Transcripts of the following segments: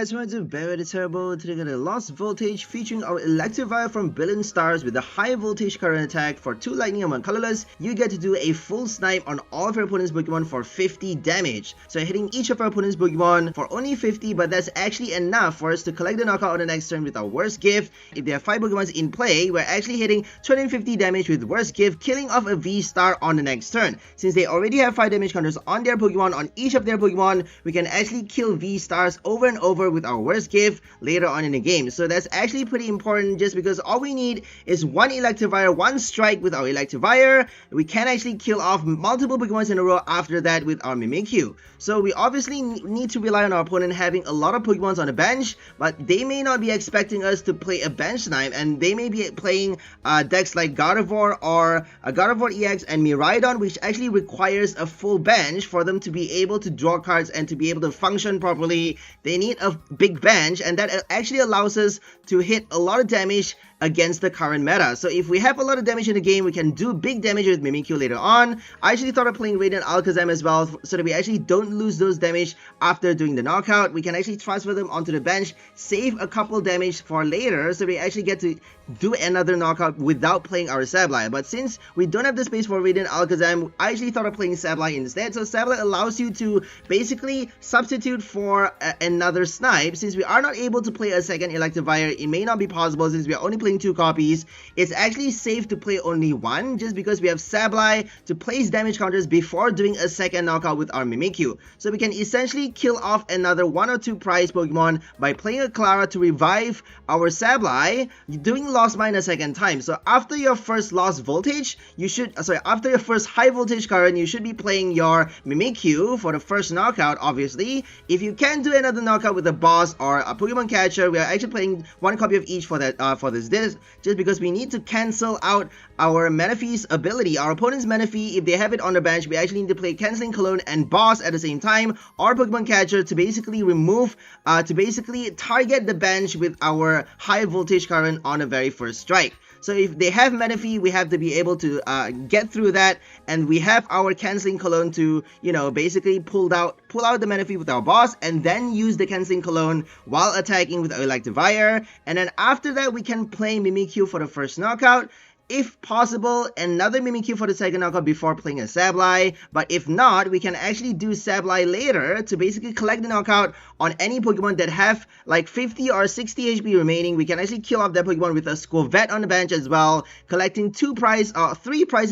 guys, welcome to 𝑑𝑻𝑪𝑮𝑳. Today we got a Lost Voltage featuring our Electivire from Billion Stars with a high voltage current attack for 2 lightning and 1 colorless. You get to do a full snipe on all of your opponent's Pokemon for 50 damage. So hitting each of our opponent's Pokemon for only 50, but that's actually enough for us to collect the knockout on the next turn with our worst gift. If there are 5 Pokemons in play, we're actually hitting 250 damage with worst gift, killing off a V-Star on the next turn. Since they already have 5 damage counters on their Pokemon, on each of their Pokemon, we can actually kill V-Stars over and over with our worst gift later on in the game. So that's actually pretty important, just because all we need is one Electivire, one strike with our Electivire. We can actually kill off multiple Pokemons in a row after that with our Mimikyu. So we obviously need to rely on our opponent having a lot of Pokemons on the bench, but they may not be expecting us to play a bench snipe, and they may be playing decks like Gardevoir or Gardevoir EX and Miraidon, which actually requires a full bench for them to be able to draw cards and to be able to function properly. They need a big bench, and that actually allows us to hit a lot of damage against the current meta. So if we have a lot of damage in the game, we can do big damage with Mimikyu later on. I actually thought of playing Radiant Alakazam as well, so that we actually don't lose those damage after doing the knockout. We can actually transfer them onto the bench, save a couple damage for later, so we actually get to do another knockout without playing our Sableye. But since we don't have the space for Radiant Alakazam, I actually thought of playing Sableye instead. So Sableye allows you to basically substitute for another snipe. Since we are not able to play a second Electivire, it may not be possible since we are only playing 2 copies. It's actually safe to play only 1, just because we have Sableye to place damage counters before doing a second knockout with our Mimikyu. So we can essentially kill off another 1 or 2 prize Pokemon by playing a Klara to revive our Sableye, doing Lost Mine a second time. So after your first Lost Voltage, after your first high voltage current, you should be playing your Mimikyu for the first knockout, obviously. If you can do another knockout with a boss or a Pokemon Catcher, we are actually playing 1 copy of each for this, just because we need to cancel out our Manaphy's ability. Our opponent's Manaphy, if they have it on the bench, we actually need to play Canceling Cologne and Boss at the same time, or Pokemon Catcher to basically remove, to basically target the bench with our high voltage current on the very first strike. So if they have Manaphy, we have to be able to get through that, and we have our Canceling Cologne to, you know, basically pull out the Manaphy with our boss, and then use the Canceling Cologne while attacking with our Electivire. And then after that, we can play Mimikyu for the first knockout. If possible, another Mimikyu for the second knockout before playing a Sableye. But if not, we can actually do Sableye later to basically collect the knockout on any Pokemon that have like 50 or 60 HP remaining. We can actually kill off that Pokemon with a 𝑺𝒄𝒂𝒓𝒄𝒍 on the bench as well, collecting 3 prize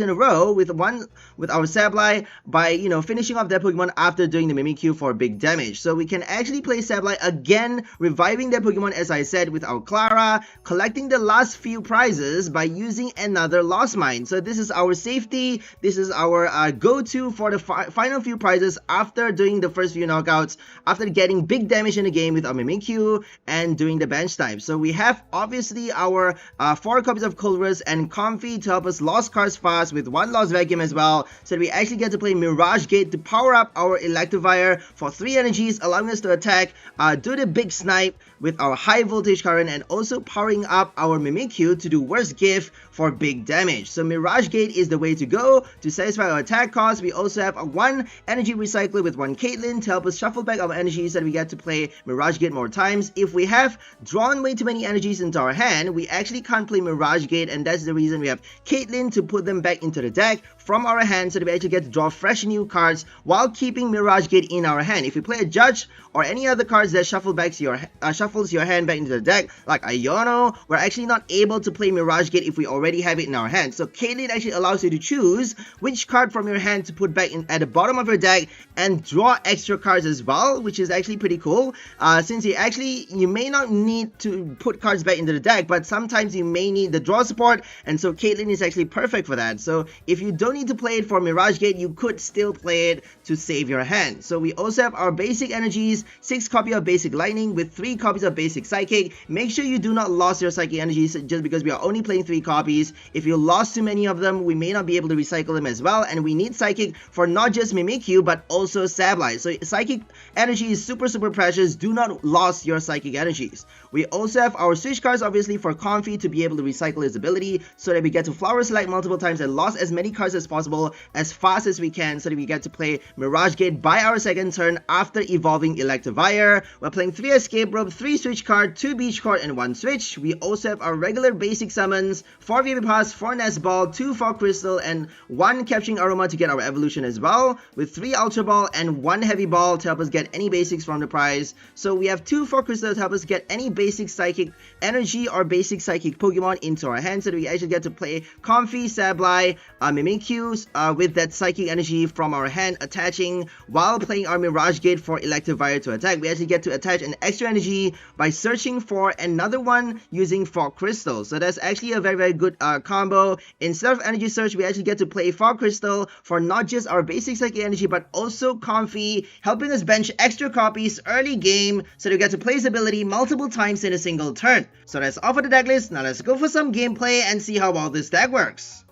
in a row with our Sableye by, you know, finishing off that Pokemon after doing the Mimikyu for big damage. So we can actually play Sableye again, reviving that Pokemon as I said with our Klara, collecting the last few prizes by using another Lost Mine. So this is our safety, this is our go-to for the final few prizes after doing the first few knockouts, after getting big damage in the game with our Mimikyu and doing the bench type. So we have obviously our 4 copies of Colress and Comfey to help us lost cards fast, with 1 Lost Vacuum as well, so we actually get to play Mirage Gate to power up our Electivire for 3 energies, allowing us to attack, do the big snipe with our high voltage current, and also powering up our Mimikyu to do worst gift for big damage. So Mirage Gate is the way to go to satisfy our attack cost. We also have a 1 Energy Recycler with 1 Caitlin to help us shuffle back our energies, so that we get to play Mirage Gate more times. If we have drawn way too many energies into our hand, we actually can't play Mirage Gate, and that's the reason we have Caitlin to put them back into the deck from our hand, so that we actually get to draw fresh new cards while keeping Mirage Gate in our hand. If you play a Judge or any other cards that shuffles your hand back into the deck, like Iono, we're actually not able to play Mirage Gate if we already have it in our hand. So Caitlin actually allows you to choose which card from your hand to put back in at the bottom of your deck and draw extra cards as well, which is actually pretty cool. Since you may not need to put cards back into the deck, but sometimes you may need the draw support, and so Caitlin is actually perfect for that. So if you don't need to play it for Mirage Gate, you could still play it to save your hand. So we also have our basic energies, 6 copies of basic lightning with 3 copies of basic psychic. Make sure you do not lose your psychic energies just because we are only playing 3 copies. If you lost too many of them, we may not be able to recycle them as well, and we need Psychic for not just Mimikyu, but also Sableye. So Psychic energy is super precious. Do not lose your Psychic energies. We also have our Switch cards, obviously, for Comfey to be able to recycle his ability, so that we get to Flower Select multiple times and lost as many cards as possible as fast as we can, so that we get to play Mirage Gate by our second turn after evolving Electivire. We're playing 3 Escape Rope, 3 Switch Card, 2 Beach Court, and 1 Switch. We also have our regular basic summons, 4 VIP Pass, 4 Nest Ball, 2 Fog Crystal, and 1 Capturing Aroma to get our evolution as well, with 3 Ultra Ball and 1 Heavy Ball to help us get any basics from the prize. So we have 2 Fog Crystals to help us get any basic Psychic energy or basic Psychic Pokemon into our hands, so that we actually get to play Comfey, Sableye, Mimikyu with that Psychic energy from our hand attaching while playing our Mirage Gate for Electivire to attack. We actually get to attach an extra energy by searching for another one using Fog Crystal. So that's actually a very good combo. Instead of energy search, we actually get to play Fog Crystal for not just our basic Psychic energy, but also Comfey, helping us bench extra copies early game, so that we get to play his ability multiple times in a single turn. So that's all for the deck list. Now let's go for some gameplay and see how well this deck works.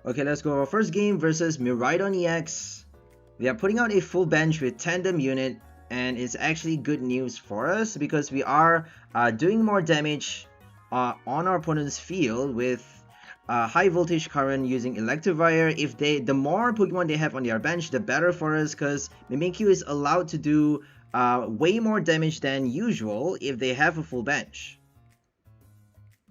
Okay, let's go. Our first game versus Miraidon EX. We are putting out a full bench with Tandem unit, and it's actually good news for us because we are doing more damage on our opponent's field with high voltage current using Electivire. If the more Pokemon they have on their bench, the better for us, because Mimikyu is allowed to do way more damage than usual if they have a full bench.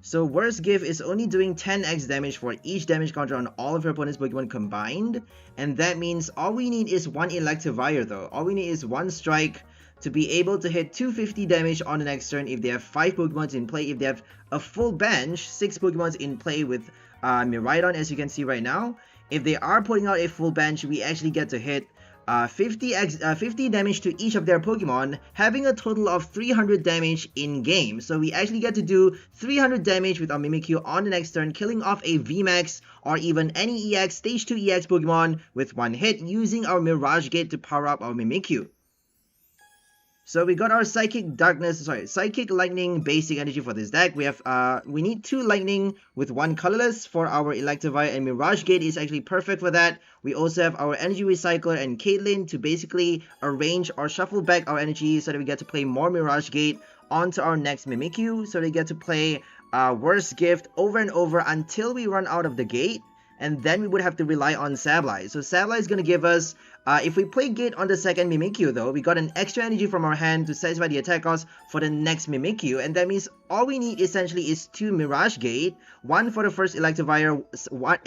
So 𝑺𝒄𝒂𝒓𝒍𝒄 is only doing 10x damage for each damage counter on all of your opponent's Pokemon combined, and that means all we need is 1 Electivire though. All we need is 1 strike to be able to hit 250 damage on the next turn if they have 5 Pokemons in play. If they have a full bench, 6 Pokemons in play with Miraidon, as you can see right now. If they are putting out a full bench, we actually get to hit 50 damage to each of their Pokemon, having a total of 300 damage in game. So we actually get to do 300 damage with our Mimikyu on the next turn, killing off a VMAX or even any EX, Stage 2 EX Pokemon with 1 hit, using our Mirage Gate to power up our Mimikyu. So we got our Psychic Lightning basic energy for this deck. We have we need 2 Lightning with 1 colorless for our Electivire, and Mirage Gate is actually perfect for that. We also have our Energy Recycler and Caitlin to basically arrange or shuffle back our energy so that we get to play more Mirage Gate onto our next Mimikyu. So they get to play 𝑺𝒄𝒂𝒓𝒄 over and over until we run out of the gate, and then we would have to rely on Sableye. So Sableye is going to give us, if we play Gate on the second Mimikyu though, we got an extra energy from our hand to satisfy the attack cost for the next Mimikyu, and that means all we need essentially is 2 Mirage Gate, 1 for the first Electivire,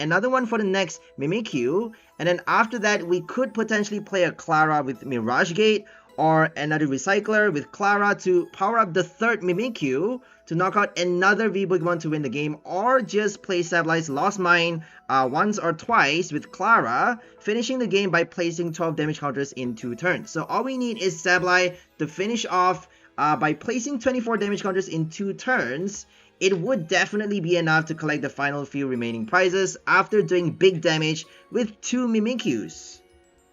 another one for the next Mimikyu, and then after that we could potentially play a Klara with Mirage Gate, or another Recycler with Klara to power up the third Mimikyu to knock out another V-Pokemon to win the game, or just play Sableye's Lost Mine once or twice with Klara, finishing the game by placing 12 damage counters in 2 turns. So all we need is Sableye to finish off by placing 24 damage counters in 2 turns. It would definitely be enough to collect the final few remaining prizes after doing big damage with 2 Mimikyus.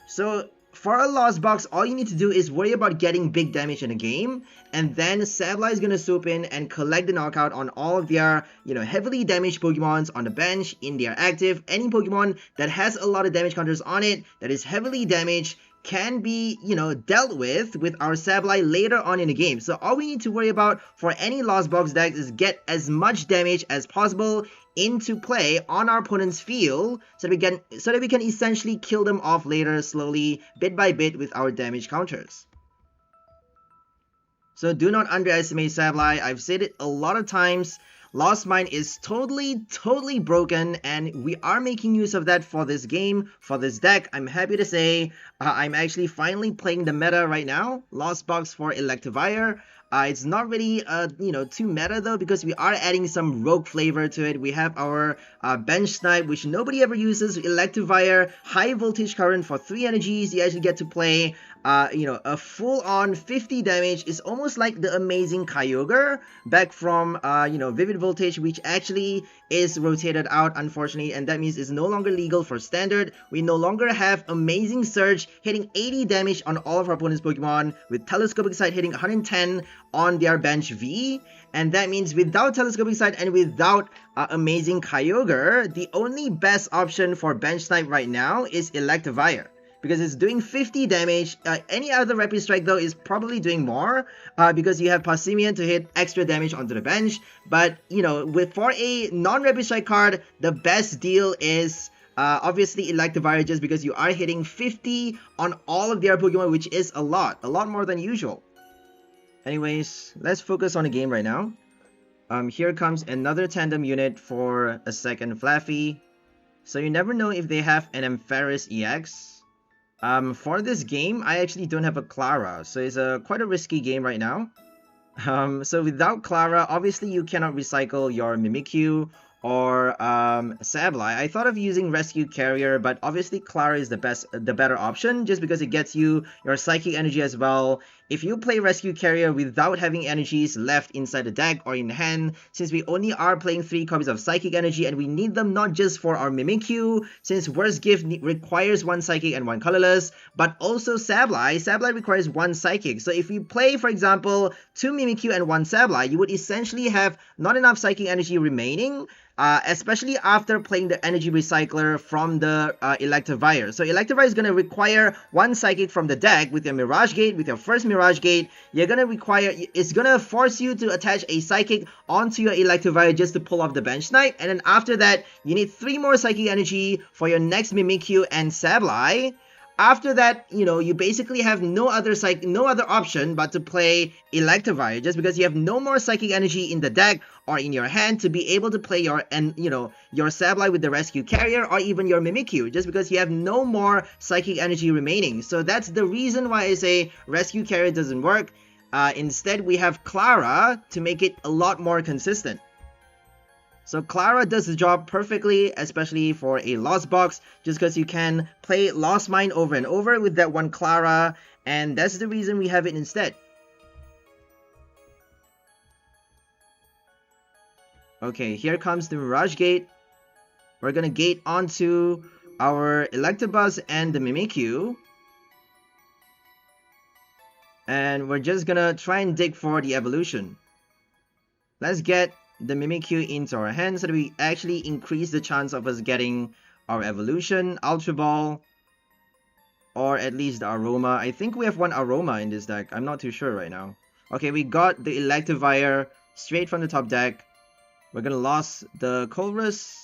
So for a Lost Box, all you need to do is worry about getting big damage in a game, and then Sableye is going to swoop in and collect the knockout on all of their, heavily damaged Pokemons on the bench, in their active. Any Pokemon that has a lot of damage counters on it, that is heavily damaged, can be, dealt with our Sableye later on in the game. So all we need to worry about for any Lost Box deck is get as much damage as possible into play on our opponent's field, so that we can essentially kill them off later slowly, bit by bit, with our damage counters. So do not underestimate Sableye. I've said it a lot of times. Lost Mine is totally broken, and we are making use of that for this game, for this deck. I'm happy to say I'm actually finally playing the meta right now. Lost Box for Electivire. It's not really, too meta though, because we are adding some rogue flavor to it. We have our bench snipe, which nobody ever uses. Electivire, high voltage current for 3 energies. You actually get to play, a full-on 50 damage. Is almost like the amazing Kyogre back from, Vivid Voltage, which actually is rotated out, unfortunately, and that means it's no longer legal for standard. We no longer have Amazing Surge hitting 80 damage on all of our opponent's Pokemon, with Telescopic Sight hitting 110 on their bench V, and that means without Telescoping Sight and without Amazing Kyogre, the only best option for bench snipe right now is Electivire, because it's doing 50 damage. Any other Rapid Strike though is probably doing more because you have Passimian to hit extra damage onto the bench. But you know, for a non-Rapid Strike card, the best deal is obviously Electivire, just because you are hitting 50 on all of their Pokemon, which is a lot more than usual. Anyways, let's focus on the game right now. Here comes another tandem unit for a second Flaaffy. So you never know if they have an Ampharis EX. For this game, I actually don't have a Klara, so it's quite a risky game right now. So without Klara, obviously you cannot recycle your Mimikyu or Sableye. I thought of using Rescue Carrier, but obviously Klara is the better option, just because it gets you your Psychic Energy as well. If you play Rescue Carrier without having energies left inside the deck or in hand, since we only are playing 3 copies of Psychic Energy and we need them not just for our Mimikyu, since Worst Gift requires 1 Psychic and 1 Colorless, but also Sableye requires 1 Psychic. So if you play, for example, 2 Mimikyu and 1 Sableye, you would essentially have not enough Psychic Energy remaining, especially after playing the Energy Recycler from the Electivire. So Electivire is going to require 1 Psychic from the deck with your Mirage Gate, with your first Mirage Gate. You're going to require, it's going to force you to attach a Psychic onto your Electivire just to pull off the bench snipe. And then after that, you need 3 more Psychic Energy for your next Mimikyu and Sableye. After that, you know, you basically have no other option but to play Electivire, just because you have no more Psychic Energy in the deck or in your hand to be able to play your Sableye with the Rescue Carrier or even your Mimikyu, just because you have no more Psychic Energy remaining. So that's the reason why I say Rescue Carrier doesn't work. Instead, we have Klara to make it a lot more consistent. So Klara does the job perfectly, especially for a Lost Box, just because you can play Lost Mine over and over with that one Klara, and that's the reason we have it instead. Okay, here comes the Mirage Gate. We're gonna gate onto our Electabuzz and the Mimikyu. And we're just gonna try and dig for the evolution. Let's get the Mimikyu into our hands so that we actually increase the chance of us getting our evolution, Ultra Ball, or at least the Aroma. I think we have 1 Aroma in this deck. I'm not too sure right now. Okay, we got the Electivire straight from the top deck. We're gonna lose the Colress,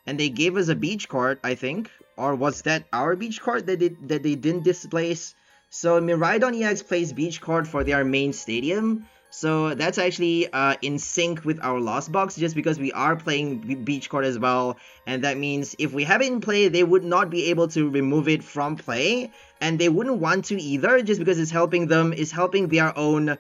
and they gave us a Beach Court, I think. Or was that our Beach Court that they didn't displace? So Miraidon EX plays Beach Court for their main stadium. So that's actually in sync with our Lost Box, just because we are playing Beach Court as well. And that means if we have it in play, they would not be able to remove it from play. And they wouldn't want to either, just because it's helping them, it's helping their own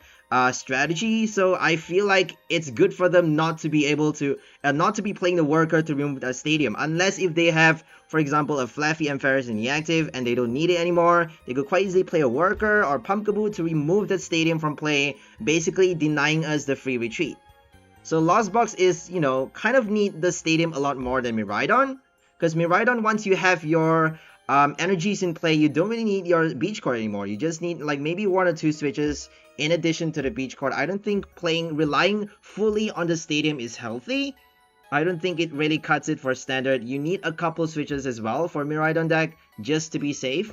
strategy. So I feel like it's good for them not to be able to, not to be playing the worker to remove the stadium. Unless if they have, for example, a Flaaffy Ampharis in the active and they don't need it anymore, they could quite easily play a worker or Pumpkaboo to remove that stadium from play, basically denying us the free retreat. So Lost Box is, you know, kind of need the stadium a lot more than Miraidon, because Miraidon, once you have your energies in play, you don't really need your Beach Court anymore. You just need like maybe 1 or 2 switches in addition to the Beach Court. I don't think relying fully on the stadium is healthy. I don't think it really cuts it for standard. You need a couple switches as well for Miraidon deck just to be safe.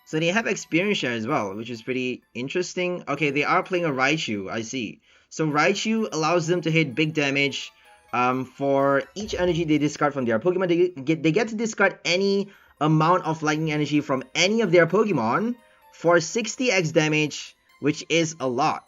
So they have experience share as well, which is pretty interesting. Okay, they are playing a Raichu, I see. So Raichu allows them to hit big damage for each energy they discard from their Pokemon. They get to discard any amount of lightning energy from any of their Pokemon for 60x damage, which is a lot.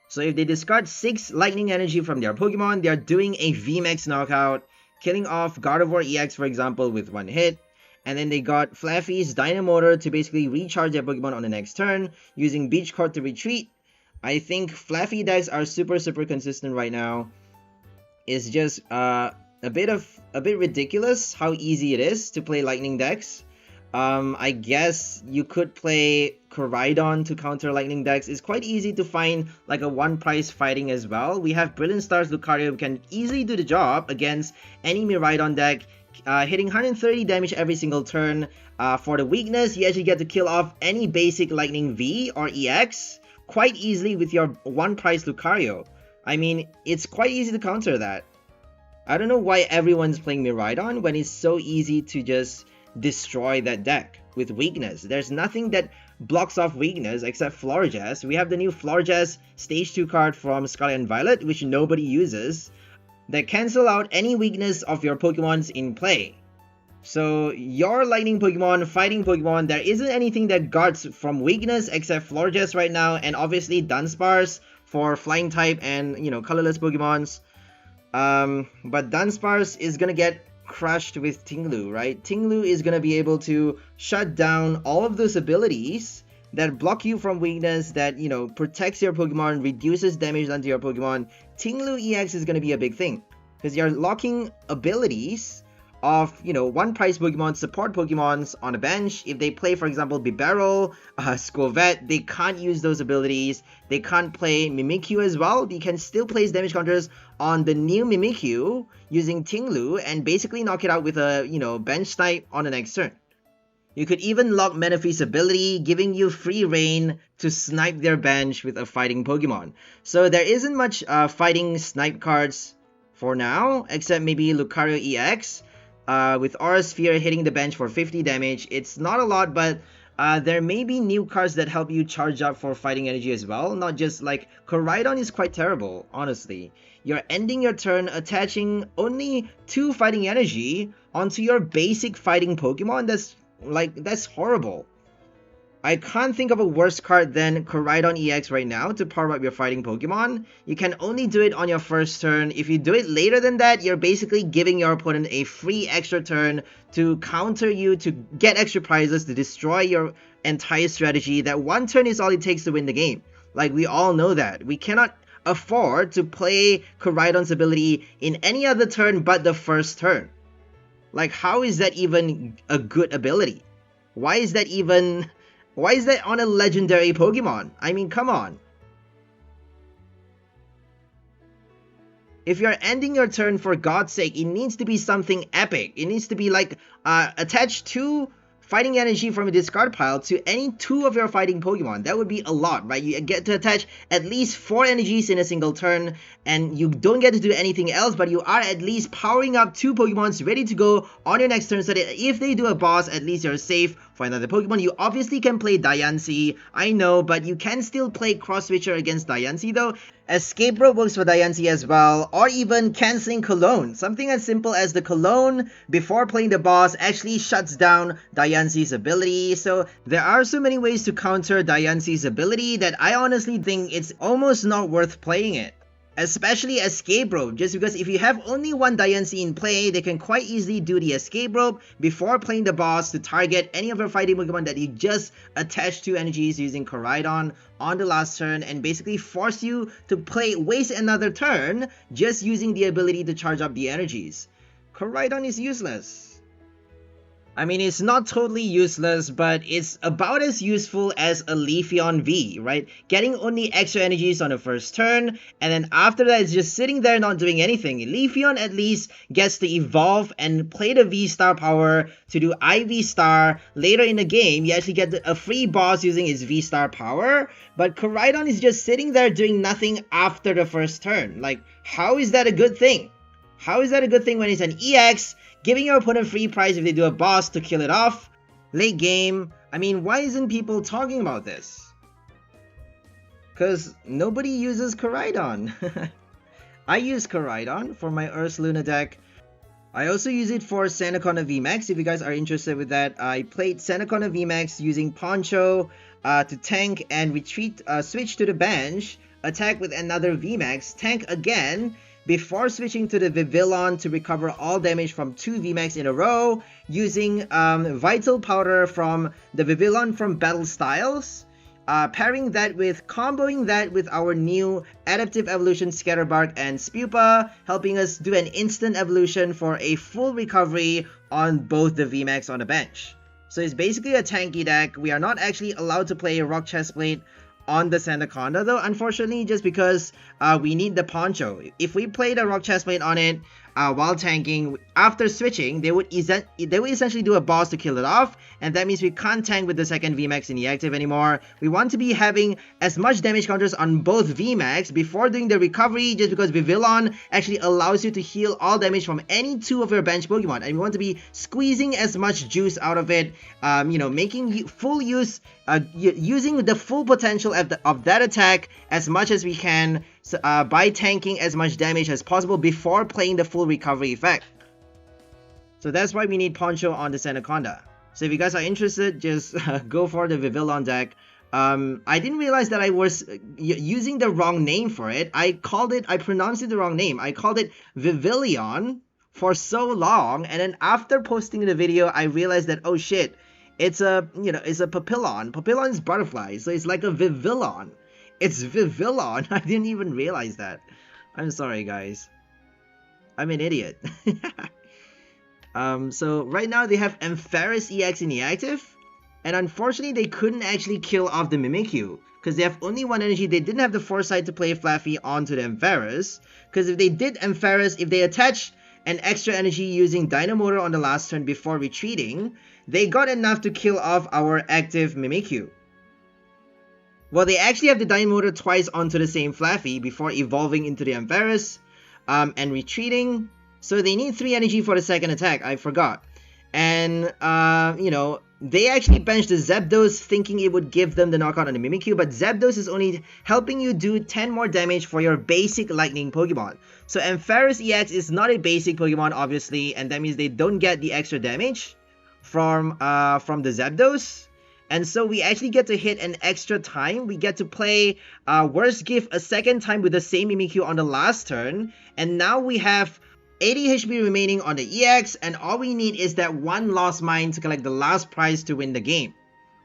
So if they discard 6 lightning energy from their Pokemon, they are doing a VMAX knockout, killing off Gardevoir EX, for example, with 1 hit. And then they got Flaffy's Dynamotor to basically recharge their Pokemon on the next turn, using Beach Court to retreat. I think Flaffy decks are super consistent right now. It's just a bit ridiculous how easy it is to play Lightning decks. I guess you could play Koraidon to counter Lightning decks. It's quite easy to find like a 1-price fighting as well. We have Brilliant Stars Lucario who can easily do the job against any Miraidon deck, hitting 130 damage every single turn. For the weakness, you actually get to kill off any basic Lightning V or EX quite easily with your 1-price Lucario. I mean, it's quite easy to counter that. I don't know why everyone's playing Miraidon when it's so easy to just destroy that deck with weakness. There's nothing that blocks off weakness except Florges. We have the new Florges Stage 2 card from Scarlet and Violet, which nobody uses, that cancel out any weakness of your Pokemons in play. So your lightning Pokemon, fighting Pokemon, there isn't anything that guards from weakness except Florges right now, and obviously Dunsparce for flying type and, you know, colorless Pokemons. But Dunsparce is gonna get crushed with Tinglu, right? Tinglu is gonna be able to shut down all of those abilities that block you from weakness, that, you know, protects your Pokemon, reduces damage onto your Pokemon. Tinglu EX is gonna be a big thing, because you're locking abilities of, you know, 1-price Pokemon, support Pokemons on a bench. If they play, for example, Bibarel, 𝒄𝒂𝒓𝒄𝒂𝒓𝒄𝒂𝒓𝒄𝒂𝒓, they can't use those abilities. They can't play Mimikyu as well. They can still place damage counters on the new Mimikyu using Tinglu and basically knock it out with a, you know, bench snipe on the next turn. You could even lock Manaphy's ability, giving you free reign to snipe their bench with a fighting Pokemon. So there isn't much fighting snipe cards for now, except maybe Lucario EX. With Aura Sphere hitting the bench for 50 damage. It's not a lot, but there may be new cards that help you charge up for fighting energy as well. Not just like Koraidon is quite terrible, honestly. You're ending your turn attaching only 2 fighting energy onto your basic fighting Pokemon. That's horrible. I can't think of a worse card than Koraidon EX right now to power up your fighting Pokemon. You can only do it on your first turn. If you do it later than that, you're basically giving your opponent a free extra turn to counter you, to get extra prizes, to destroy your entire strategy. That 1 turn is all it takes to win the game. Like, we all know that. We cannot afford to play Koraidon's ability in any other turn but the first turn. Like, how is that even a good ability? Why is that on a legendary Pokemon? I mean, come on. If you're ending your turn, for God's sake, it needs to be something epic. It needs to be like attach 2 fighting energy from a discard pile to any 2 of your fighting Pokemon. That would be a lot, right? You get to attach at least 4 energies in a single turn, and you don't get to do anything else, but you are at least powering up 2 Pokemons ready to go on your next turn, so that if they do a boss, at least you're safe for another Pokemon. You obviously can play Diancie, I know, but you can still play Cross Switcher against Diancie though. Escape Rope works for Diancie as well, or even Canceling Cologne. Something as simple as the Cologne before playing the boss actually shuts down Diancie's ability. So there are so many ways to counter Diancie's ability that I honestly think it's almost not worth playing it. Especially Escape Rope, just because if you have only 1 Diancie in play, they can quite easily do the Escape Rope before playing the boss to target any of your fighting Pokemon that you just attach 2 energies using Koraidon on the last turn, and basically force you to waste another turn just using the ability to charge up the energies. Koraidon is useless. I mean, it's not totally useless, but it's about as useful as a Leafeon V, right? Getting only extra energies on the first turn, and then after that it's just sitting there not doing anything. Leafeon at least gets to evolve and play the V-Star power to do IV-Star. Later in the game, you actually get a free boss using its V-Star power, but Koraidon is just sitting there doing nothing after the first turn. Like, how is that a good thing? How is that a good thing when it's an EX, giving your opponent free prize if they do a boss to kill it off? Late game, I mean, why isn't people talking about this? Because nobody uses Koraidon. I use Koraidon for my Ursaluna deck. I also use it for Sandaconda VMAX, if you guys are interested with that. I played Sandaconda VMAX using Poncho to tank and retreat, switch to the bench, attack with another VMAX, tank again, before switching to the Vivillon to recover all damage from 2 VMAX in a row, using Vital Powder from the Vivillon from Battle Styles, pairing that with, comboing that with our new Adaptive Evolution Scatterbark and Spupa, helping us do an instant evolution for a full recovery on both the VMAX on the bench. So it's basically a tanky deck. We are not actually allowed to play Rock Chestplate on the Sandaconda though, unfortunately, just because we need the Poncho. If we play the Rock Chestplate on it, while tanking. After switching, they would essentially do a boss to kill it off, and that means we can't tank with the second VMAX in the active anymore. We want to be having as much damage counters on both VMAX before doing the recovery, just because Vivillon actually allows you to heal all damage from any two of your bench Pokemon, and we want to be squeezing as much juice out of it, you know, making full use, using the full potential of that attack as much as we can, by tanking as much damage as possible before playing the full recovery effect. So that's why we need Poncho on this Anaconda. So if you guys are interested, just go for the Vivillon deck. I didn't realize that I was using the wrong name for it. I pronounced it the wrong name. I called it Vivillon for so long, and then after posting the video, I realized that, oh shit, it's a, you know, it's a Papillon. Papillon is butterfly, so it's like a Vivillon. It's Vivillon. I didn't even realize that. I'm sorry, guys. I'm an idiot. So right now they have Ampharis EX in the active, and unfortunately they couldn't actually kill off the Mimikyu because they have only one energy. They didn't have the foresight to play Flaffy onto the Ampharis, because if they did Ampharis, if they attached an extra energy using Dynamotor on the last turn before retreating, they got enough to kill off our active Mimikyu. Well, they actually have the Dynamotor twice onto the same Flaffy before evolving into the Ampharis and retreating. So they need 3 energy for the second attack, I forgot. And, you know, they actually benched the Zapdos thinking it would give them the knockout on the Mimikyu, but Zapdos is only helping you do 10 more damage for your basic lightning Pokemon. So Ampharis EX is not a basic Pokemon, obviously, and that means they don't get the extra damage from the Zapdos. And so we actually get to hit an extra time. We get to play 𝑺𝒄𝒂𝒓𝒄𝒍𝒆𝒕 a second time with the same Mimikyu on the last turn. And now we have 80 HP remaining on the EX, and all we need is that one Lost Mine to collect the last prize to win the game.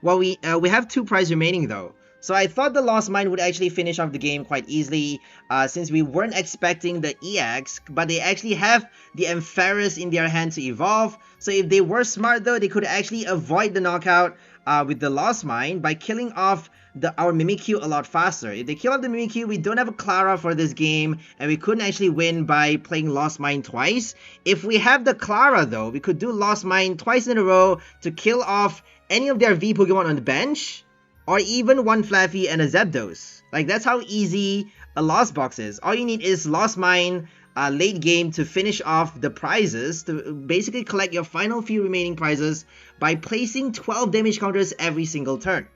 Well, we have 2 prizes remaining though. So I thought the Lost Mine would actually finish off the game quite easily, since we weren't expecting the EX, but they actually have the Ampharis in their hand to evolve. So if they were smart though, they could actually avoid the knockout with the Lost Mine by killing off our Mimikyu a lot faster. If they kill off the Mimikyu, we don't have a Klara for this game, and we couldn't actually win by playing Lost Mine twice. If we have the Klara though, we could do Lost Mine twice in a row to kill off any of their V Pokemon on the bench, or even one Flaffy and a Zapdos. Like, that's how easy a Lost Box is. All you need is Lost Mine late game to finish off the prizes, to basically collect your final few remaining prizes by placing 12 damage counters every single turn.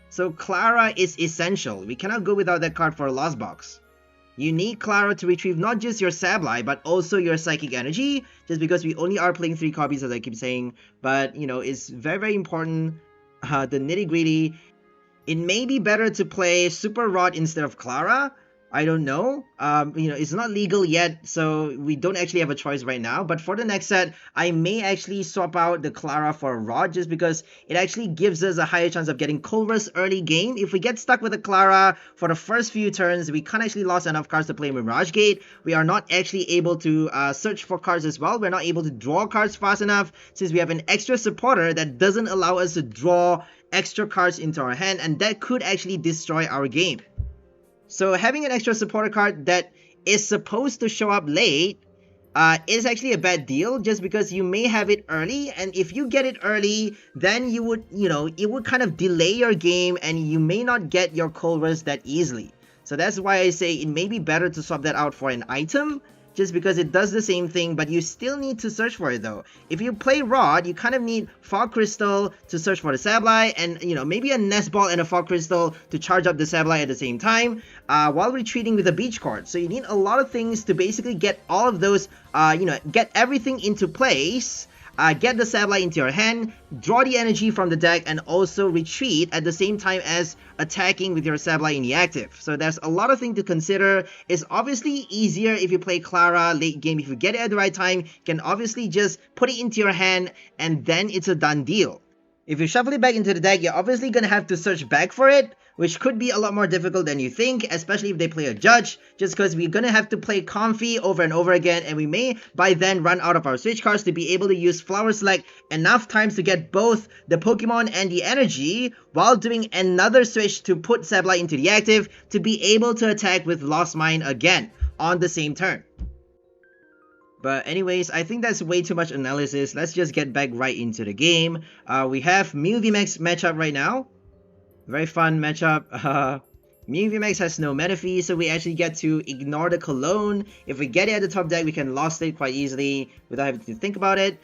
So Klara is essential. We cannot go without that card for a Lost Box. You need Klara to retrieve not just your Sableye, but also your Psychic Energy, just because we only are playing 3 copies, as I keep saying. But, you know, it's very, very important, the nitty-gritty. It may be better to play Super Rod instead of Klara. I don't know. You know, it's not legal yet, so we don't actually have a choice right now. But for the next set, I may actually swap out the Klara for a Rod, just because it actually gives us a higher chance of getting Colress early game. If we get stuck with a Klara for the first few turns, we can't actually lose enough cards to play Mirage Gate. We are not actually able to search for cards as well. We're not able to draw cards fast enough, since we have an extra supporter that doesn't allow us to draw extra cards into our hand, and that could actually destroy our game. So having an extra supporter card that is supposed to show up late is actually a bad deal, just because you may have it early, and if you get it early, then you would, you know, it would kind of delay your game, and you may not get your Colress that easily. So that's why I say it may be better to swap that out for an item, just because it does the same thing, but you still need to search for it though. If you play Rod, you kind of need Fog Crystal to search for the Sableye, and, you know, maybe a Nest Ball and a Fog Crystal to charge up the Sableye at the same time, while retreating with a Beach Court. So you need a lot of things to basically get all of those, you know, get everything into place, get the Sableye into your hand, draw the energy from the deck, and also retreat at the same time as attacking with your Sableye in the active. So there's a lot of things to consider. It's obviously easier if you play Klara late game. If you get it at the right time, you can obviously just put it into your hand, and then it's a done deal. If you shuffle it back into the deck, you're obviously going to have to search back for it, which could be a lot more difficult than you think, especially if they play a Judge, just because we're going to have to play Comfey over and over again, and we may by then run out of our Switch cards to be able to use Flower Select enough times to get both the Pokemon and the energy, while doing another switch to put Sableye into the active to be able to attack with Lost Mine again on the same turn. But anyways, I think that's way too much analysis. Let's just get back right into the game. We have Mew VMAX matchup right now. Very fun matchup. Mew VMAX has no Manaphy, so we actually get to ignore the Cologne. If we get it at the top deck, we can Lost it quite easily without having to think about it.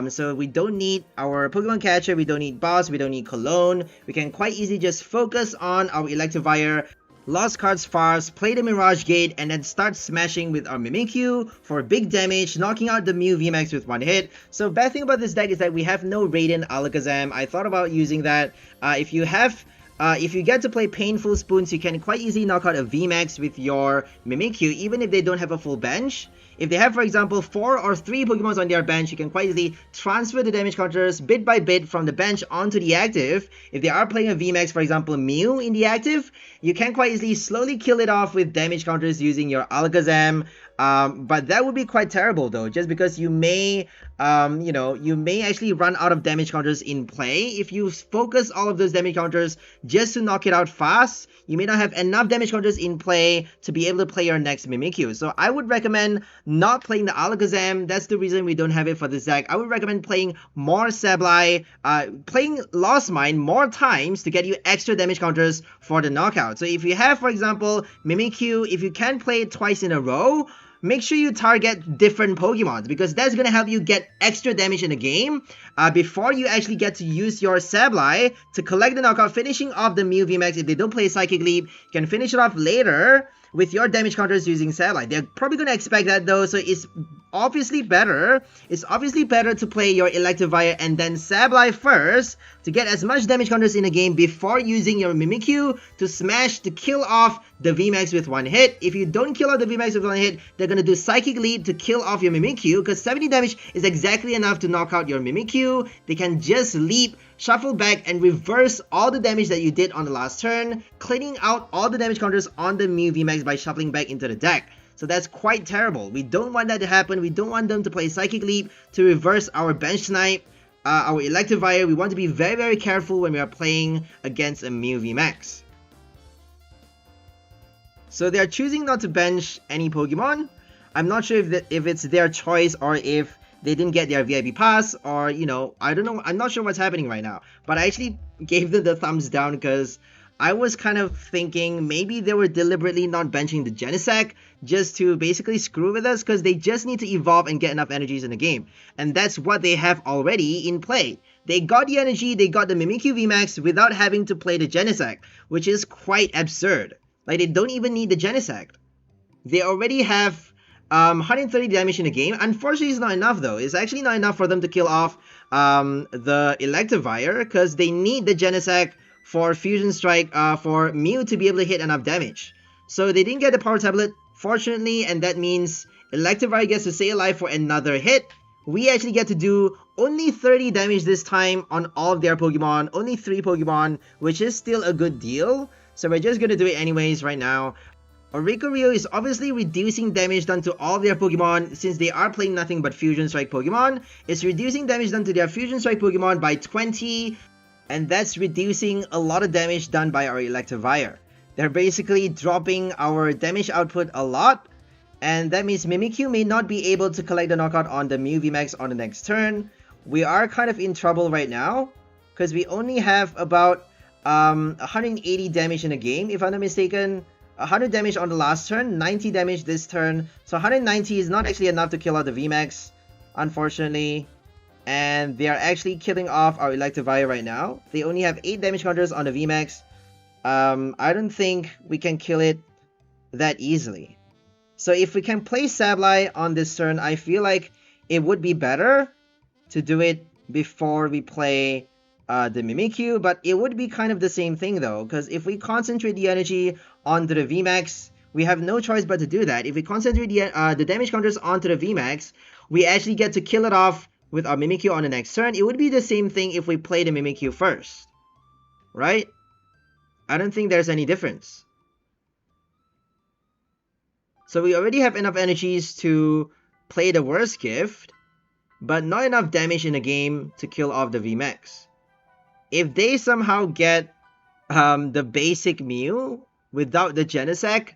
So we don't need our Pokemon Catcher, we don't need Boss, we don't need Cologne. We can quite easily just focus on our Electivire, lost cards fast, play the Mirage Gate, and then start smashing with our Mimikyu for big damage, knocking out the Mew VMAX with one hit. So bad thing about this deck is that we have no Miraidon Alakazam. I thought about using that. If you get to play Painful Spoons, you can quite easily knock out a VMAX with your Mimikyu, even if they don't have a full bench. If they have, for example, 4 or 3 Pokemons on their bench, you can quite easily transfer the damage counters bit by bit from the bench onto the active. If they are playing a VMAX, for example, Mew in the active, you can quite easily slowly kill it off with damage counters using your Alakazam. But that would be quite terrible though, just because you may, you may actually run out of damage counters in play. If you focus all of those damage counters just to knock it out fast, you may not have enough damage counters in play to be able to play your next Mimikyu. So I would recommend not playing the Alakazam. That's the reason we don't have it for this deck. I would recommend playing more Sableye, playing Lost Mine more times to get you extra damage counters for the knockout. So if you have, for example, Mimikyu, if you can play it twice in a row, make sure you target different Pokemons, because that's going to help you get extra damage in the game before you actually get to use your Sableye to collect the knockout, finishing off the Mew VMAX. If they don't play Psychic Leap, you can finish it off later with your damage counters using Sableye. They're probably going to expect that though, so it's obviously better to play your Electivire and then Sableye first to get as much damage counters in the game before using your Mimikyu to smash to kill off the VMAX with one hit. If you don't kill off the VMAX with one hit, they're going to do Psychic Leap to kill off your Mimikyu, because 70 damage is exactly enough to knock out your Mimikyu. They can just leap, shuffle back, and reverse all the damage that you did on the last turn, cleaning out all the damage counters on the Mew VMAX by shuffling back into the deck. So that's quite terrible. We don't want that to happen. We don't want them to play Psychic Leap to reverse our Bench Snipe, our Electivire. We want to be very, very careful when we are playing against a Mew VMAX. So they are choosing not to bench any Pokemon. I'm not sure if it's their choice or if they didn't get their VIP pass, or, I don't know. I'm not sure what's happening right now. But I actually gave them the thumbs down because I was kind of thinking maybe they were deliberately not benching the Genesect just to basically screw with us, because they just need to evolve and get enough energies in the game. And that's what they have already in play. They got the energy, they got the Mimikyu VMAX without having to play the Genesect, which is quite absurd. Like, they don't even need the Genesect. They already have 130 damage in the game. Unfortunately, it's not enough though. It's actually not enough for them to kill off the Electivire, because they need the Genesect for Fusion Strike for Mew to be able to hit enough damage. So they didn't get the Power Tablet, fortunately, and that means Electivire gets to stay alive for another hit. We actually get to do only 30 damage this time on all of their Pokemon, only 3 Pokemon, which is still a good deal. So we're just gonna do it anyways right now. Oricorio is obviously reducing damage done to all of their Pokemon since they are playing nothing but Fusion Strike Pokemon. It's reducing damage done to their Fusion Strike Pokemon by 20, and that's reducing a lot of damage done by our Electivire. They're basically dropping our damage output a lot, and that means Mimikyu may not be able to collect the knockout on the Mew VMAX on the next turn. We are kind of in trouble right now, because we only have about 180 damage in the game, if I'm not mistaken. 100 damage on the last turn, 90 damage this turn. So 190 is not actually enough to kill out the VMAX, unfortunately. And they are actually killing off our Electivire right now. They only have 8 damage counters on the VMAX. I don't think we can kill it that easily. So if we can play Sableye on this turn, I feel like it would be better to do it before we play the Mimikyu, but it would be kind of the same thing though, because if we concentrate the energy onto the VMAX, we have no choice but to do that. If we concentrate the damage counters onto the VMAX, we actually get to kill it off with our Mimikyu on the next turn. It would be the same thing if we play the Mimikyu first, right? I don't think there's any difference. So we already have enough energies to play the worst gift, but not enough damage in the game to kill off the VMAX. If they somehow get the basic Mew without the Genesect,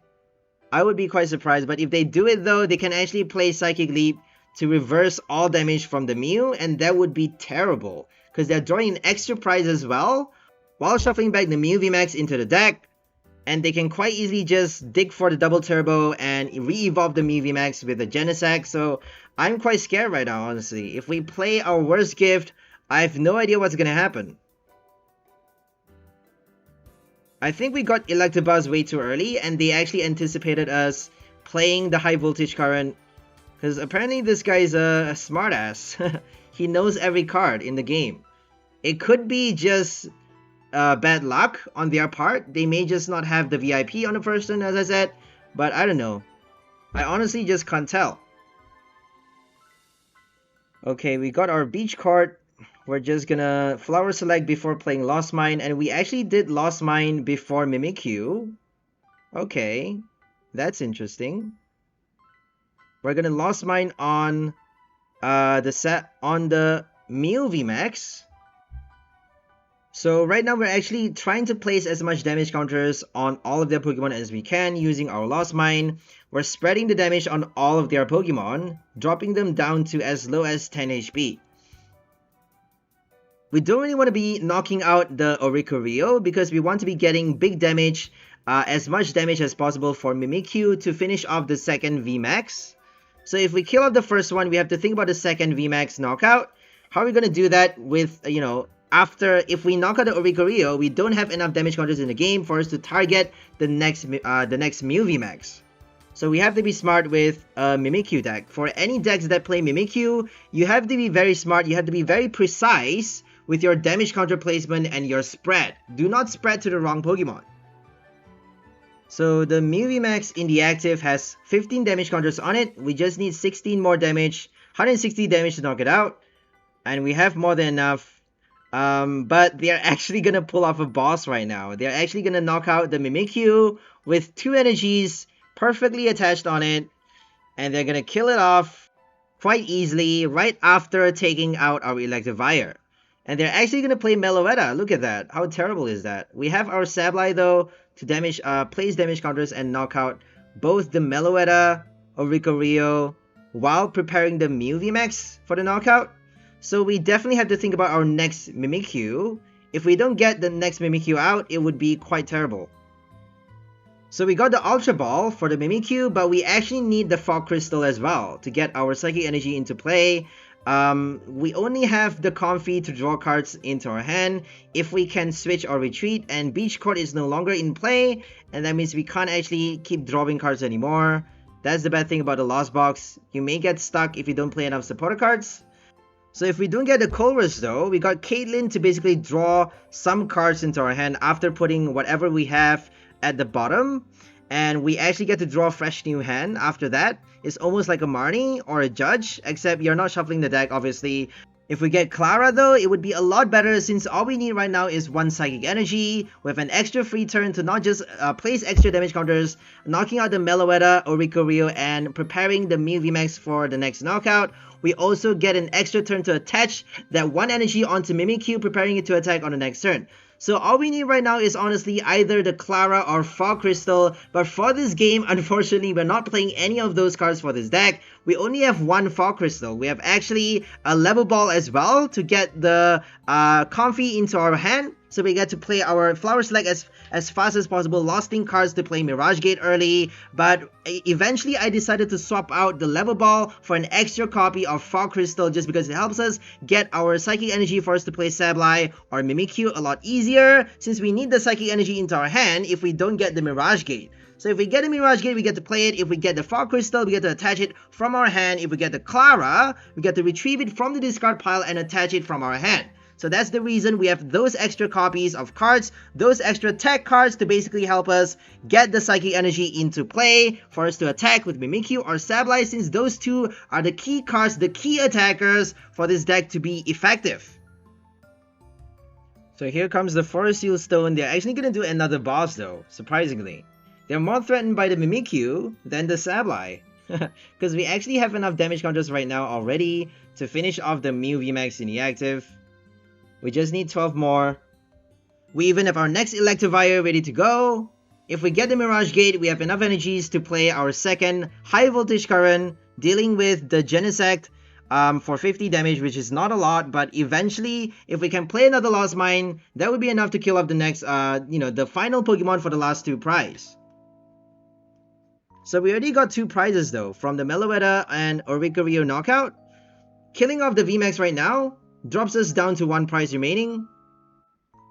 I would be quite surprised. But if they do it though, they can actually play Psychic Leap to reverse all damage from the Mew, and that would be terrible because they're drawing an extra prize as well while shuffling back the Mew VMAX into the deck, and they can quite easily just dig for the double turbo and re-evolve the Mew VMAX with the Genesect. So I'm quite scared right now, honestly. If we play our worst gift, I have no idea what's gonna happen. I think we got Electabuzz way too early, and they actually anticipated us playing the high voltage current, because apparently this guy's a smartass. He knows every card in the game. It could be just bad luck on their part. They may just not have the VIP on the first turn, as I said, but I don't know. I honestly just can't tell. Okay, we got our Beach Court. We're just gonna Flower Select before playing Lost Mine, and we actually did Lost Mine before Mimikyu. Okay, that's interesting. We're gonna Lost Mine on the Mew VMAX. So right now we're actually trying to place as much damage counters on all of their Pokemon as we can using our Lost Mine. We're spreading the damage on all of their Pokemon, dropping them down to as low as 10 HP. We don't really want to be knocking out the Oricorio because we want to be getting big damage, as much damage as possible for Mimikyu to finish off the second VMAX. So if we kill off the first one, we have to think about the second VMAX knockout. How are we going to do that with, after, if we knock out the Oricorio, we don't have enough damage counters in the game for us to target the next Mew VMAX. So we have to be smart with Mimikyu deck. For any decks that play Mimikyu, you have to be very smart, you have to be very precise with your damage counter placement and your spread. Do not spread to the wrong Pokemon. So the Mew VMAX in the active has 15 damage counters on it. We just need 16 more damage, 160 damage to knock it out. And we have more than enough. But they're actually gonna pull off a boss right now. They're actually gonna knock out the Mimikyu with 2 energies perfectly attached on it. And they're gonna kill it off quite easily right after taking out our Electivire. And they're actually going to play Meloetta. Look at that. How terrible is that? We have our Sableye though to place damage counters and knock out both the Meloetta, Oricorio, while preparing the Mew VMAX for the knockout. So we definitely have to think about our next Mimikyu. If we don't get the next Mimikyu out, it would be quite terrible. So we got the Ultra Ball for the Mimikyu, but we actually need the Fog Crystal as well to get our Psychic Energy into play. We only have the Comfey to draw cards into our hand if we can switch or retreat, and Beach Court is no longer in play, and that means we can't actually keep drawing cards anymore. That's the bad thing about the Lost Box. You may get stuck if you don't play enough supporter cards. So if we don't get the Colress though, we got Caitlin to basically draw some cards into our hand after putting whatever we have at the bottom. And we actually get to draw a fresh new hand after that. It's almost like a Marnie or a Judge, except you're not shuffling the deck, obviously. If we get Klara though, it would be a lot better since all we need right now is 1 Psychic Energy with an extra free turn to not just place extra damage counters, knocking out the Meloetta, Oricorio, and preparing the Mew VMAX for the next knockout. We also get an extra turn to attach that 1 energy onto Mimikyu, preparing it to attack on the next turn. So all we need right now is honestly either the Klara or Fog Crystal, but for this game, unfortunately, we're not playing any of those cards for this deck. We only have 1 Fog Crystal. We have actually a Level Ball as well to get the Comfey into our hand. So we get to play our Flower Select as fast as possible, losting cards to play Mirage Gate early. But eventually I decided to swap out the Level Ball for an extra copy of Fog Crystal just because it helps us get our Psychic Energy for us to play Sableye or Mimikyu a lot easier, since we need the Psychic Energy into our hand if we don't get the Mirage Gate. So if we get a Mirage Gate, we get to play it. If we get the Fog Crystal, we get to attach it from our hand. If we get the Klara, we get to retrieve it from the discard pile and attach it from our hand. So that's the reason we have those extra copies of cards, those extra tech cards to basically help us get the Psychic Energy into play for us to attack with Mimikyu or Sableye, since those two are the key cards, the key attackers for this deck to be effective. So here comes the Forest Seal Stone. They're actually going to do another boss though, surprisingly. They're more threatened by the Mimikyu than the Sableye. Because we actually have enough damage counters right now already to finish off the Mew VMAX in the active. We just need 12 more. We even have our next Electivire ready to go. If we get the Mirage Gate, we have enough energies to play our second high voltage current dealing with the Genesect for 50 damage, which is not a lot, but eventually, if we can play another Lost Mine, that would be enough to kill off the next, the final Pokemon for the last 2 prize. So we already got 2 prizes though, from the Meloetta and Oricorio knockout. Killing off the VMAX right now drops us down to 1 prize remaining.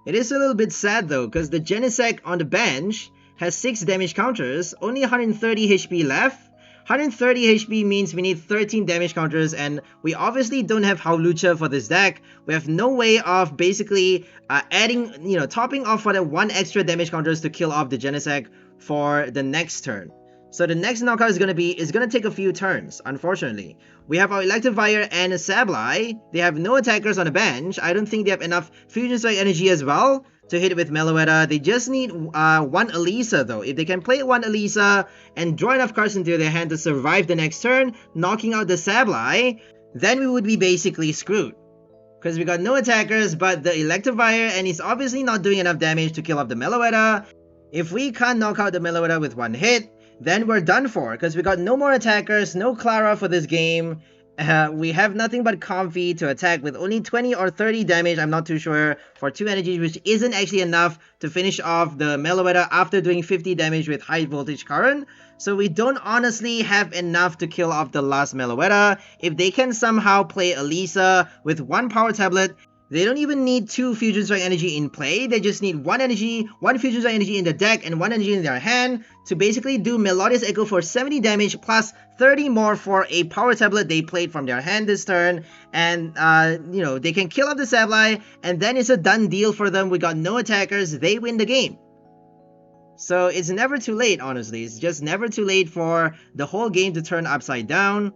It is a little bit sad though, because the Genesect on the bench has 6 damage counters, only 130 HP left. 130 HP means we need 13 damage counters, and we obviously don't have Hawlucha for this deck. We have no way of basically topping off for the 1 extra damage counters to kill off the Genesect for the next turn. So the next knockout is gonna take a few turns, unfortunately. We have our Electivire and Sableye. They have no attackers on the bench. I don't think they have enough Fusion Strike energy as well to hit with Meloetta. They just need 1 Elisa though. If they can play 1 Elisa and draw enough cards into their hand to survive the next turn, knocking out the Sableye, then we would be basically screwed. Because we got no attackers but the Electivire, and he's obviously not doing enough damage to kill off the Meloetta. If we can't knock out the Meloetta with 1 hit, then we're done for, because we got no more attackers, no Klara for this game. We have nothing but Comfey to attack with only 20 or 30 damage, I'm not too sure, for 2 energies, which isn't actually enough to finish off the Meloetta after doing 50 damage with high voltage current. So we don't honestly have enough to kill off the last Meloetta. If they can somehow play Elisa with 1 power tablet, they don't even need 2 Fusion Strike energy in play. They just need 1 energy, 1 Fusion Strike energy in the deck and 1 energy in their hand to basically do Melodious Echo for 70 damage plus 30 more for a power tablet they played from their hand this turn. And, they can kill off the Sableye, and then it's a done deal for them. We got no attackers. They win the game. So it's never too late, honestly. It's just never too late for the whole game to turn upside down.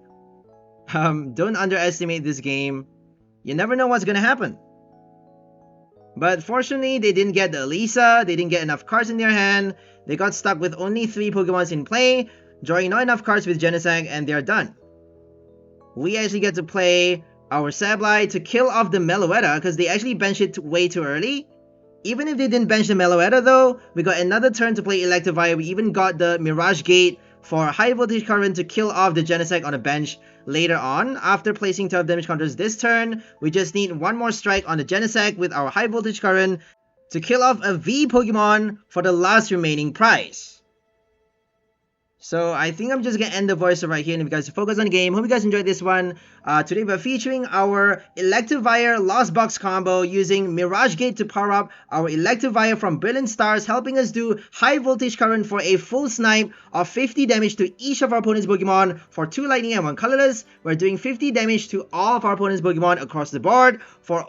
Don't underestimate this game. You never know what's gonna happen. But fortunately, they didn't get the Elisa, they didn't get enough cards in their hand, they got stuck with only 3 Pokemons in play, drawing not enough cards with Genesect, and they're done. We actually get to play our Sableye to kill off the Meloetta, because they actually benched it way too early. Even if they didn't bench the Meloetta though, we got another turn to play Electivire. We even got the Mirage Gate for high voltage current to kill off the Genesect on the bench later on. After placing 12 damage counters this turn, we just need 1 more strike on the Genesect with our high voltage current to kill off a V Pokemon for the last remaining prize. So I think I'm just gonna end the voiceover right here and if you guys focus on the game. Hope you guys enjoyed this one. Today we're featuring our Electivire Lost Box combo using Mirage Gate to power up our Electivire from Brilliant Stars, helping us do high voltage current for a full snipe of 50 damage to each of our opponent's Pokemon for 2 lightning and 1 colorless. We're doing 50 damage to all of our opponent's Pokemon across the board for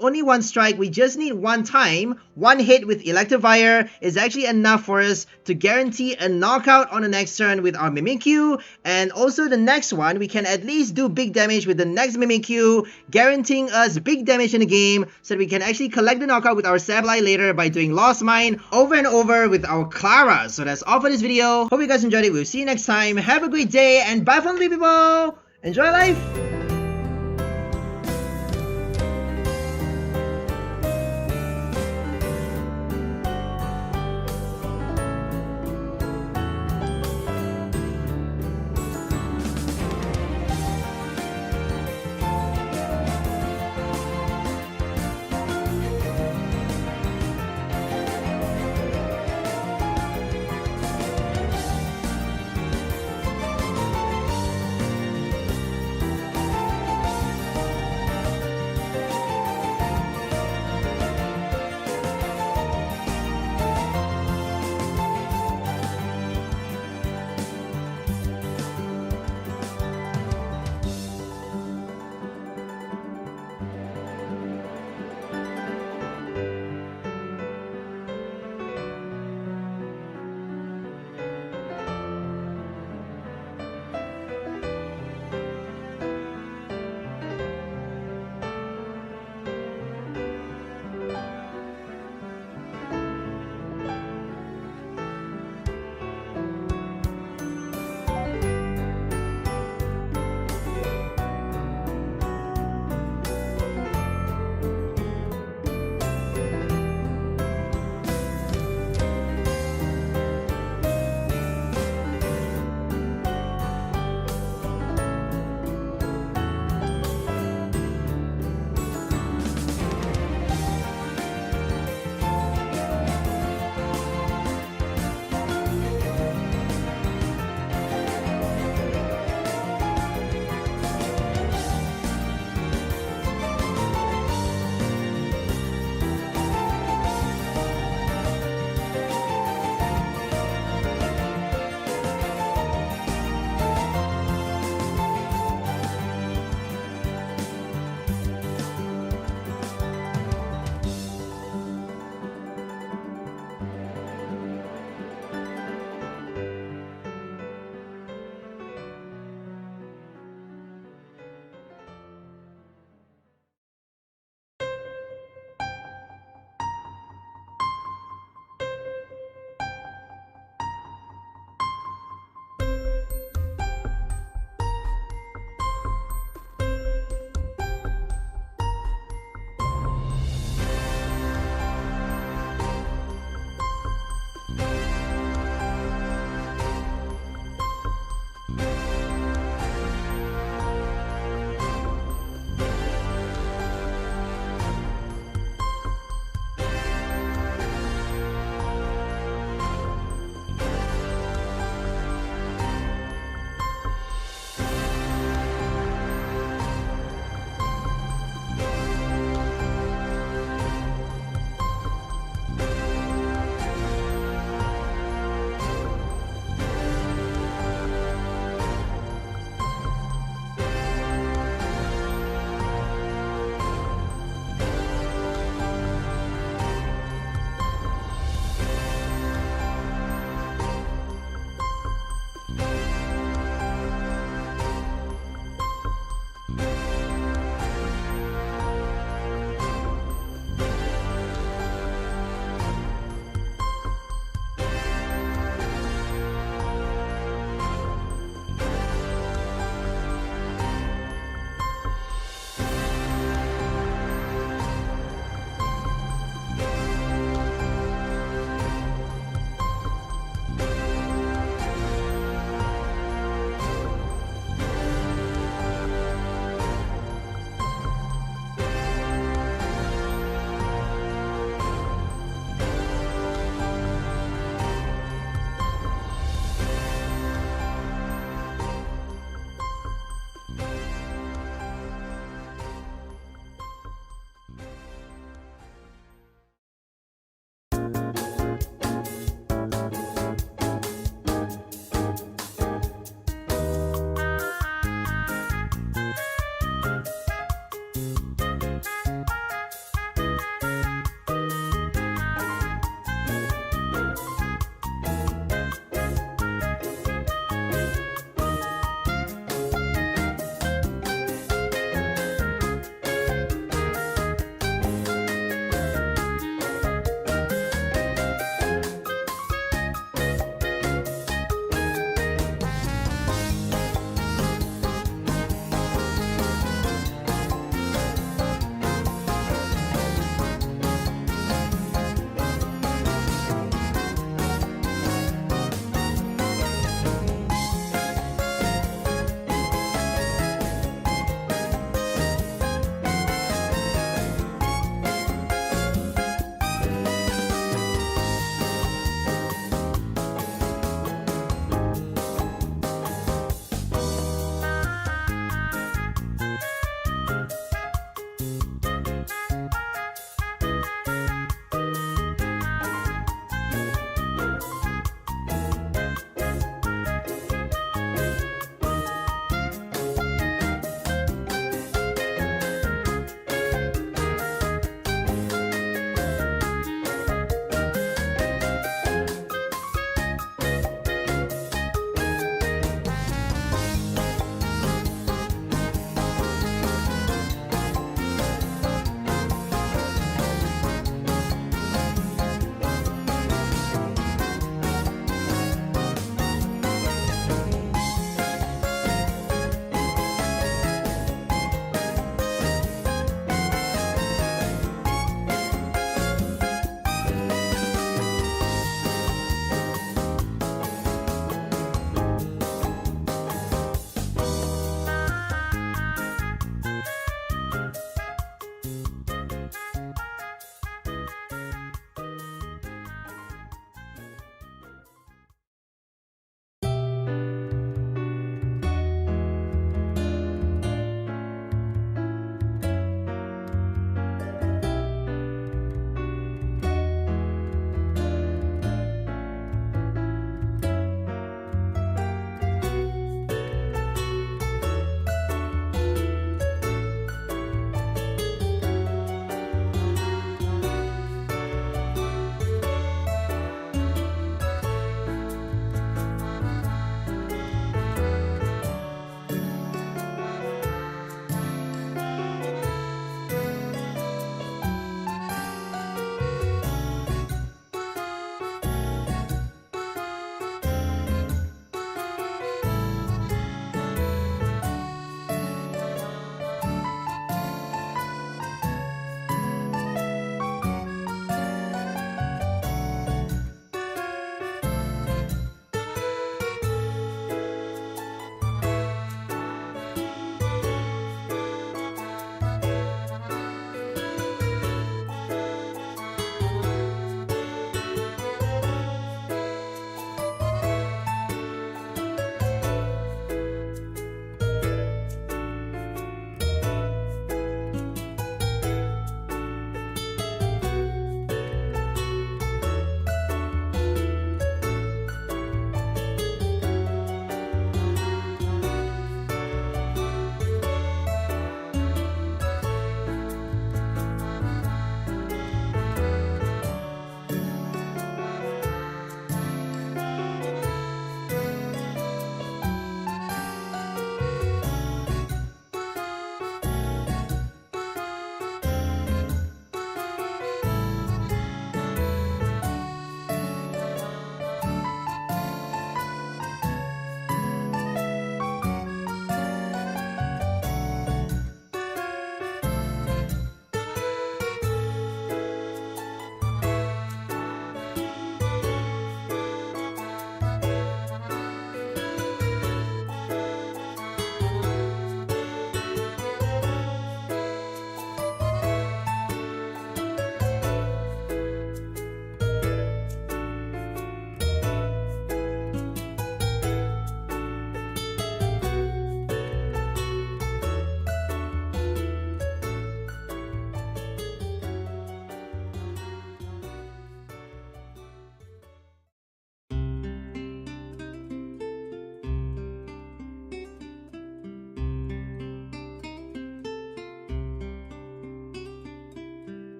only 1 strike. We just need 1 time. 1 hit with Electivire is actually enough for us to guarantee a knockout on the next turn with our Mimikyu, and also the next one we can at least do big damage with the next Mimikyu, guaranteeing us big damage in the game so that we can actually collect the knockout with our Sableye later by doing Lost Mine over and over with our Klara. So that's all for this video. Hope you guys enjoyed it. We'll see you next time. Have a great day and bye from the people. Enjoy life.